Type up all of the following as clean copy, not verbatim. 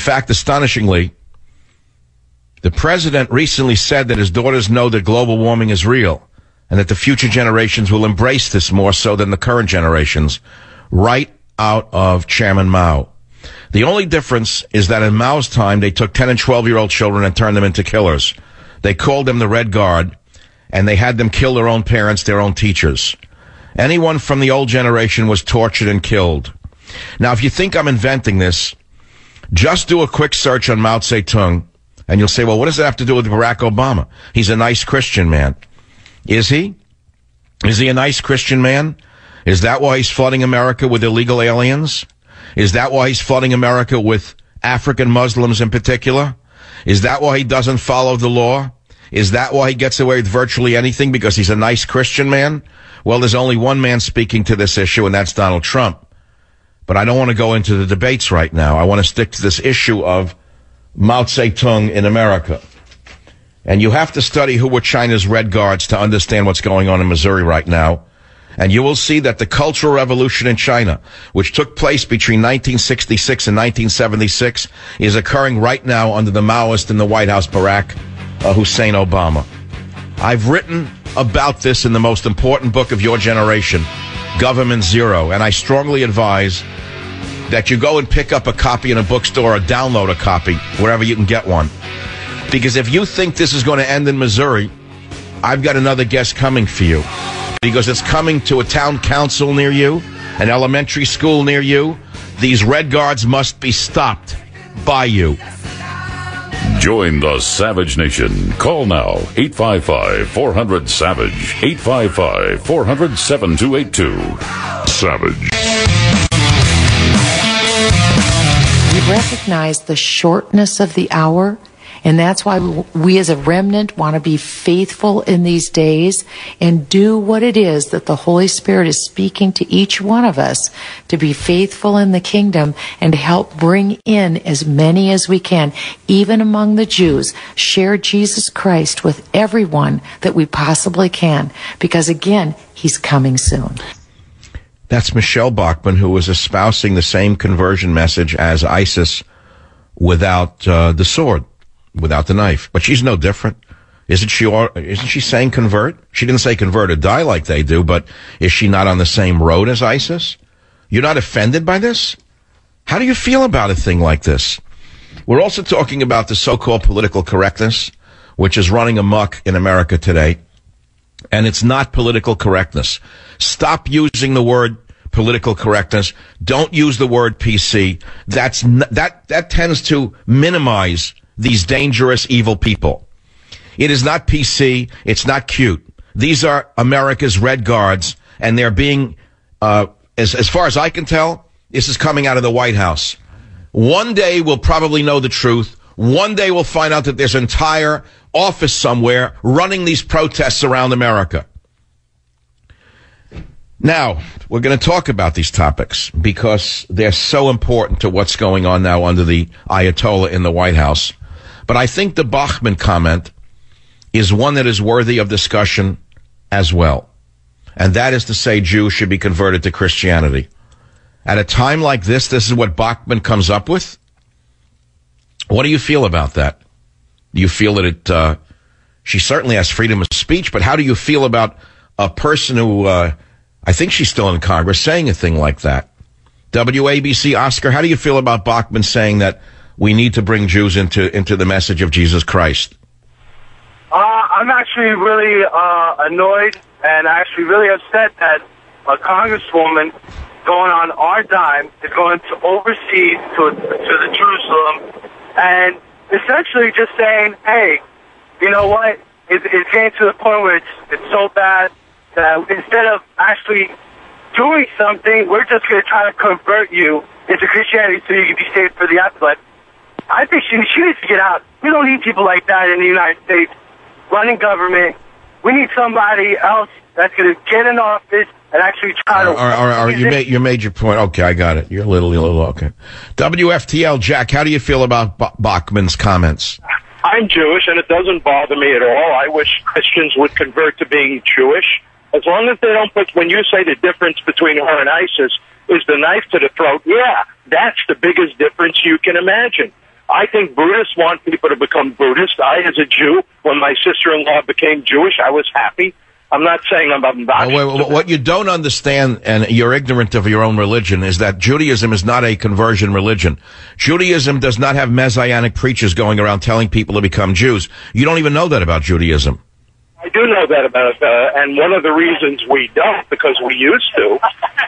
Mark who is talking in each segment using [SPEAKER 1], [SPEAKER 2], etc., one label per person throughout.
[SPEAKER 1] fact, astonishingly, the president recently said that his daughters know that global warming is real and that the future generations will embrace this more so than the current generations, right out of Chairman Mao. The only difference is that in Mao's time, they took 10 and 12-year-old children and turned them into killers. They called them the Red Guard, and they had them kill their own parents, their own teachers. Anyone from the old generation was tortured and killed. Now, if you think I'm inventing this, just do a quick search on Mao Zedong, and you'll say, well, what does that have to do with Barack Obama? He's a nice Christian man. Is he? Is he a nice Christian man? Is that why he's flooding America with illegal aliens? Is that why he's flooding America with African Muslims in particular? Is that why he doesn't follow the law? Is that why he gets away with virtually anything, because he's a nice Christian man? Well, there's only one man speaking to this issue, and that's Donald Trump. But I don't want to go into the debates right now. I want to stick to this issue of Mao Zedong in America. And you have to study who were China's Red Guards to understand what's going on in Missouri right now. And you will see that the Cultural Revolution in China, which took place between 1966 and 1976, is occurring right now under the Maoist in the White House, Barack Hussein Obama. I've written about this in the most important book of your generation, Government Zero, and I strongly advise that you go and pick up a copy in a bookstore or download a copy, wherever you can get one. Because if you think this is going to end in Missouri, I've got another guest coming for you. Because it's coming to a town council near you, an elementary school near you. These Red Guards must be stopped by you.
[SPEAKER 2] Join the Savage Nation. Call now, 855-400-SAVAGE, 855-400-7282. Savage.
[SPEAKER 3] We recognize the shortness of the hour, and that's why we as a remnant want to be faithful in these days and do what it is that the Holy Spirit is speaking to each one of us to be faithful in the kingdom and to help bring in as many as we can, even among the Jews, share Jesus Christ with everyone that we possibly can, because again, he's coming soon.
[SPEAKER 1] That's Michelle Bachmann, who was espousing the same conversion message as ISIS without the sword. Without the knife. But she's no different. Isn't she saying convert? She didn't say convert or die like they do, but is she not on the same road as ISIS? You're not offended by this? How do you feel about a thing like this? We're also talking about the so-called political correctness, which is running amok in America today. And it's not political correctness. Stop using the word political correctness. Don't use the word PC. That tends to minimize these dangerous, evil people. It is not PC. It's not cute. These are America's Red Guards, and they're being, as far as I can tell, this is coming out of the White House. One day we'll probably know the truth. One day we'll find out that there's an entire office somewhere running these protests around America. Now, we're going to talk about these topics because they're so important to what's going on now under the Ayatollah in the White House. But I think the Bachmann comment is one that is worthy of discussion as well. And that is to say Jews should be converted to Christianity. At a time like this is what Bachmann comes up with? What do you feel about that? Do you feel that she certainly has freedom of speech, but how do you feel about a person who, I think she's still in Congress, saying a thing like that? WABC, Oscar, how do you feel about Bachmann saying that we need to bring Jews into the message of Jesus Christ?
[SPEAKER 4] I'm actually really annoyed and actually really upset that a congresswoman going on our dime is going to overseas to the Jerusalem and essentially just saying, hey, you know what? It's getting to the point where it's so bad that instead of actually doing something, we're just going to try to convert you into Christianity so you can be saved for the afterlife. I think she needs to get out. We don't need people like that in the United States running government. We need somebody else that's going to get in office and actually try to...
[SPEAKER 1] All right, you made your point. Okay, I got it. You're a little okay. WFTL, Jack, how do you feel about Bachmann's comments?
[SPEAKER 5] I'm Jewish, and it doesn't bother me at all. I wish Christians would convert to being Jewish. As long as they don't put... When you say the difference between her and ISIS is the knife to the throat, yeah, that's the biggest difference you can imagine. I think Buddhists want people to become Buddhist. I, as a Jew, when my sister-in-law became Jewish, I was happy. I'm not saying I'm obnoxious.
[SPEAKER 1] What you don't understand, and you're ignorant of your own religion, is that Judaism is not a conversion religion. Judaism does not have messianic preachers going around telling people to become Jews. You don't even know that about Judaism.
[SPEAKER 5] I do know that about it, and one of the reasons we don't, because we used to,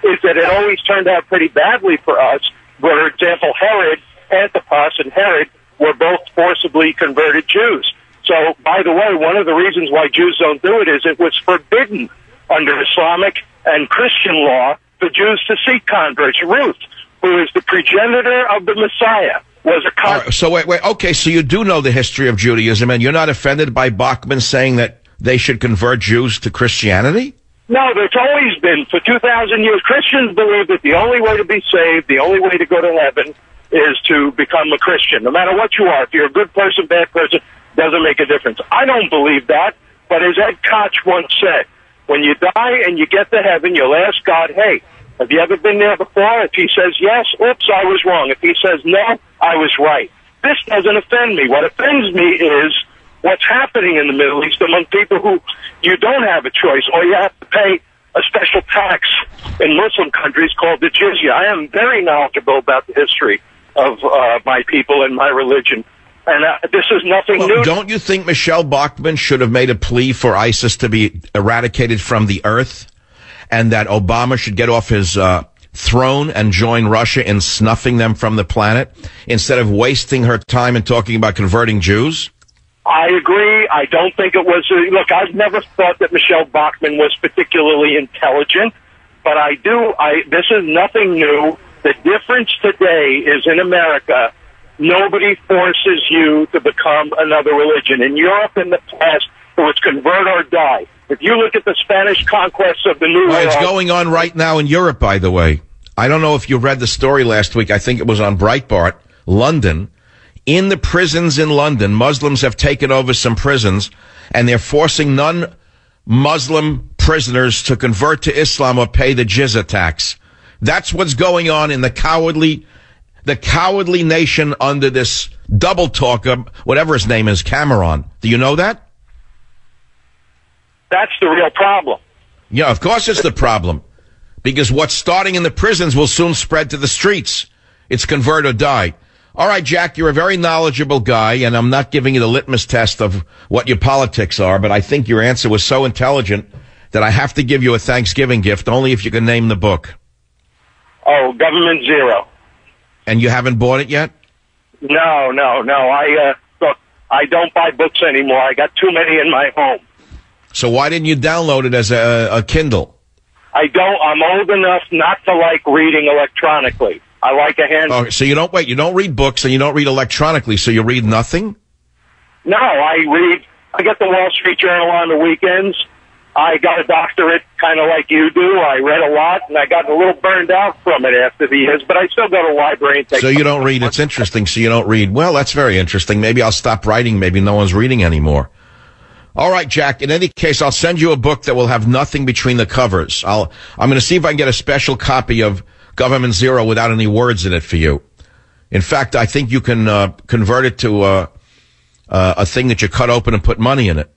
[SPEAKER 5] is that it always turned out pretty badly for us. For example, Herod, Antipas, and Herod were both forcibly converted Jews. So, by the way, one of the reasons why Jews don't do it is it was forbidden under Islamic and Christian law for Jews to seek converts. Ruth, who is the progenitor of the Messiah, was a convert.
[SPEAKER 1] So wait, okay, so you do know the history of Judaism, and you're not offended by Bachman saying that they should convert Jews to Christianity?
[SPEAKER 5] No, there's always been. For 2,000 years, Christians believe that the only way to be saved, the only way to go to heaven, is to become a Christian. No matter what you are, if you're a good person, bad person, doesn't make a difference. I don't believe that, but as Ed Koch once said, when you die and you get to heaven, you'll ask God, hey, have you ever been there before? If he says yes, oops, I was wrong. If he says no, I was right. This doesn't offend me. What offends me is what's happening in the Middle East among people who you don't have a choice, or you have to pay a special tax in Muslim countries called the jizya. I am very knowledgeable about the history of my people and my religion, and this is nothing new.
[SPEAKER 1] Don't you think Michelle Bachmann should have made a plea for ISIS to be eradicated from the earth, and that Obama should get off his throne and join Russia in snuffing them from the planet, instead of wasting her time and talking about converting Jews?
[SPEAKER 5] I agree. I don't think it was... look, I've never thought that Michelle Bachmann was particularly intelligent, but this is nothing new. The difference today is in America, nobody forces you to become another religion. In Europe in the past, it was convert or die. If you look at the Spanish conquest of the New World...
[SPEAKER 1] It's going on right now in Europe, by the way. I don't know if you read the story last week. I think it was on Breitbart, London. In the prisons in London, Muslims have taken over some prisons, and they're forcing non-Muslim prisoners to convert to Islam or pay the jizya tax. That's what's going on in the cowardly nation under this double talker, whatever his name is, Cameron. Do you know that?
[SPEAKER 5] That's the real problem.
[SPEAKER 1] Yeah, of course it's the problem. Because what's starting in the prisons will soon spread to the streets. It's convert or die. All right, Jack, you're a very knowledgeable guy, and I'm not giving you the litmus test of what your politics are, but I think your answer was so intelligent that I have to give you a Thanksgiving gift, only if you can name the book.
[SPEAKER 5] Oh, Government Zero.
[SPEAKER 1] And you haven't bought it yet?
[SPEAKER 5] No. Look, I don't buy books anymore. I got too many in my home.
[SPEAKER 1] So why didn't you download it as a Kindle?
[SPEAKER 5] I don't. I'm old enough not to like reading electronically. I like a hand.
[SPEAKER 1] Oh, so you don't read books and you don't read electronically, so you read nothing?
[SPEAKER 5] No, I get the Wall Street Journal on the weekends. I got a doctorate kind of like you do. I read a lot, and I got a little burned out from it after the years, but I still go to the library and take...
[SPEAKER 1] So you don't read. It's interesting. So you don't read. Well, that's very interesting. Maybe I'll stop writing. Maybe no one's reading anymore. All right, Jack. In any case, I'll send you a book that will have nothing between the covers. I'm going to see if I can get a special copy of Government Zero without any words in it for you. In fact, I think you can convert it to a thing that you cut open and put money in it.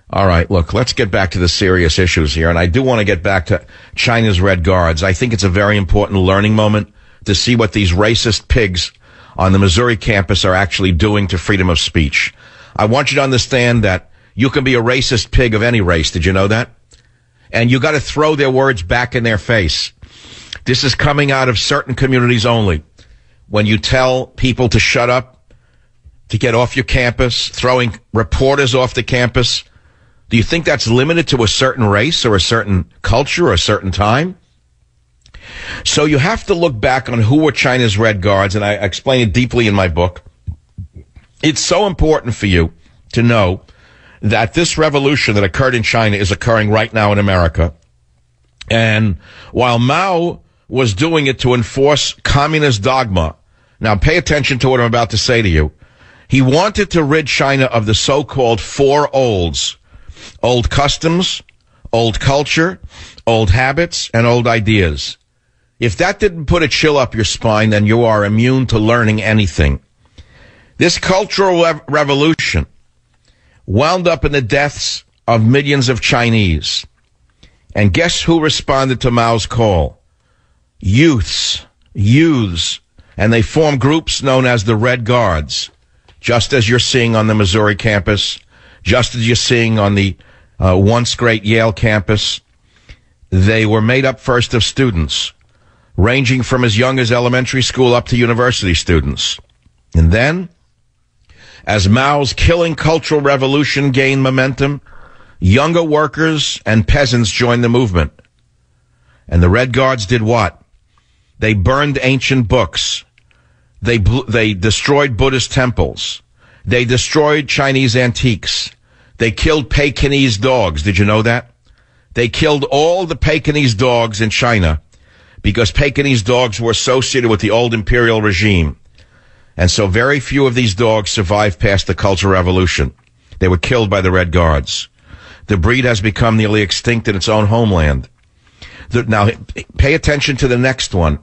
[SPEAKER 1] All right, look, let's get back to the serious issues here, and I do want to get back to China's Red Guards. I think it's a very important learning moment to see what these racist pigs on the Missouri campus are actually doing to freedom of speech. I want you to understand that you can be a racist pig of any race. Did you know that? And you got to throw their words back in their face. This is coming out of certain communities only. When you tell people to shut up, to get off your campus, throwing reporters off the campus, do you think that's limited to a certain race or a certain culture or a certain time? So you have to look back on who were China's Red Guards, and I explain it deeply in my book. It's so important for you to know that this revolution that occurred in China is occurring right now in America. And while Mao was doing it to enforce communist dogma, now pay attention to what I'm about to say to you. He wanted to rid China of the so-called four olds: old customs, old culture, old habits, and old ideas. If that didn't put a chill up your spine, then you are immune to learning anything. This cultural revolution wound up in the deaths of millions of Chinese. And guess who responded to Mao's call? Youths. And they formed groups known as the Red Guards, just as you're seeing on the Missouri campus, just as you're seeing on the once great Yale campus. They were made up first of students, ranging from as young as elementary school up to university students. And then, as Mao's killing cultural revolution gained momentum, younger workers and peasants joined the movement. And the Red Guards did what? They burned ancient books. They destroyed Buddhist temples. They destroyed Chinese antiques. They killed Pekingese dogs. Did you know that? They killed all the Pekingese dogs in China because Pekingese dogs were associated with the old imperial regime. And so very few of these dogs survived past the Cultural Revolution. They were killed by the Red Guards. The breed has become nearly extinct in its own homeland. Now, pay attention to the next one.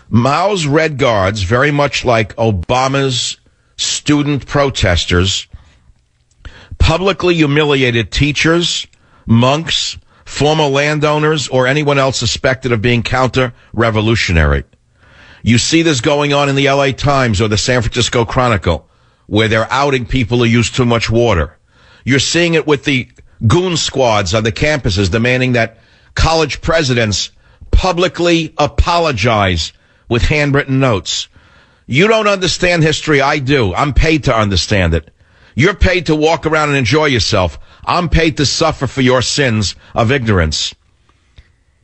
[SPEAKER 1] Mao's Red Guards, very much like Obama's student protesters, publicly humiliated teachers, monks, former landowners, or anyone else suspected of being counter-revolutionary. You see this going on in the LA Times or the San Francisco Chronicle, where they're outing people who use too much water. You're seeing it with the goon squads on the campuses demanding that college presidents publicly apologize with handwritten notes. You don't understand history. I do. I'm paid to understand it. You're paid to walk around and enjoy yourself. I'm paid to suffer for your sins of ignorance.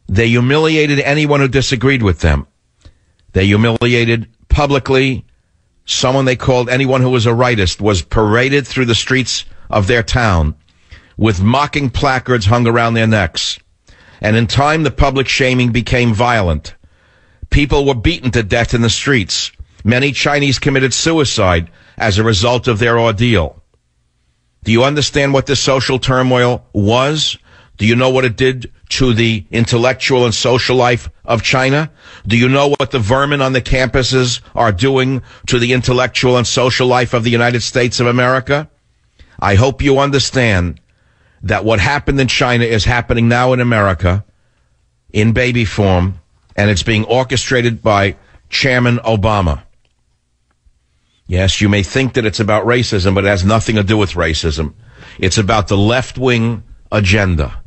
[SPEAKER 1] They humiliated anyone who disagreed with them. They humiliated publicly someone they called anyone who was a rightist, was paraded through the streets of their town with mocking placards hung around their necks. And in time, the public shaming became violent. People were beaten to death in the streets. Many Chinese committed suicide as a result of their ordeal. Do you understand what this social turmoil was? Do you know what it did to the intellectual and social life of China? Do you know what the vermin on the campuses are doing to the intellectual and social life of the United States of America? I hope you understand that what happened in China is happening now in America in baby form, and it's being orchestrated by Chairman Obama. Yes, you may think that it's about racism, but it has nothing to do with racism. It's about the left-wing agenda.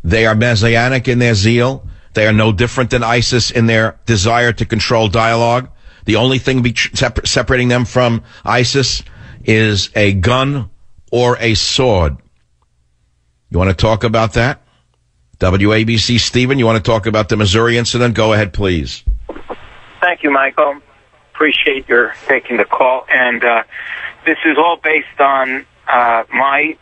[SPEAKER 1] They are messianic in their zeal. They are no different than ISIS in their desire to control dialogue. The only thing separating them from ISIS is a gun or a sword. You want to talk about that? WABC Stephen, you want to talk about the Missouri incident? Go ahead, please.
[SPEAKER 6] Thank you, Michael. Appreciate your taking the call. And this is all based on my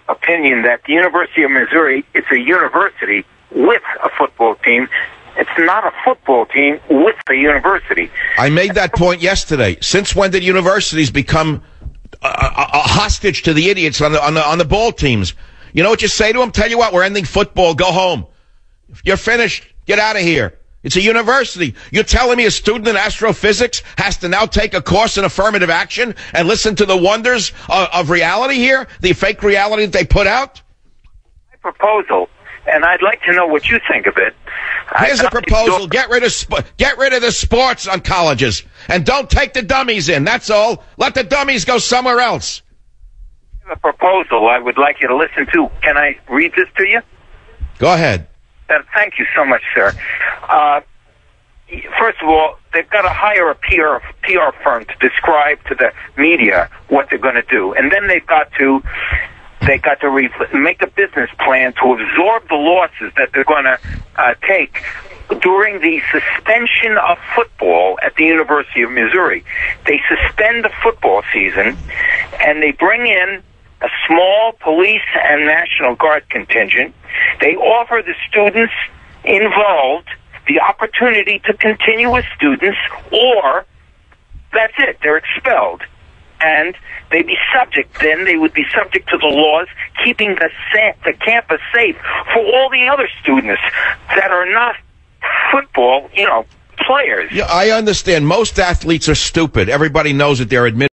[SPEAKER 6] opinion that the University of Missouri is a university with a football team. It's not a football team with a university.
[SPEAKER 1] I made that point yesterday. Since when did universities become a hostage to the idiots on the ball teams? You know what you say to them? Tell you what, we're ending football. Go home. You're finished. Get out of here. It's a university. You're telling me a student in astrophysics has to now take a course in affirmative action and listen to the wonders of reality here? The fake reality that they put out?
[SPEAKER 6] My proposal, and I'd like to know what you think of it.
[SPEAKER 1] Here's a proposal. Get rid of the sports on colleges. And don't take the dummies in. That's all. Let the dummies go somewhere else.
[SPEAKER 6] A proposal I would like you to listen to. Can I read this to you?
[SPEAKER 1] Go ahead.
[SPEAKER 6] Thank you so much, sir. First of all, they've got to hire a PR firm to describe to the media what they're going to do, and then they've got to make a business plan to absorb the losses that they're going to take during the suspension of football at the University of Missouri. They suspend the football season, and they bring in a small police and National Guard contingent. They offer the students involved the opportunity to continue as students, or that's it, they're expelled. And they would be subject to the laws keeping the campus safe for all the other students that are not football, players.
[SPEAKER 1] Yeah, I understand. Most athletes are stupid. Everybody knows that they're admitted.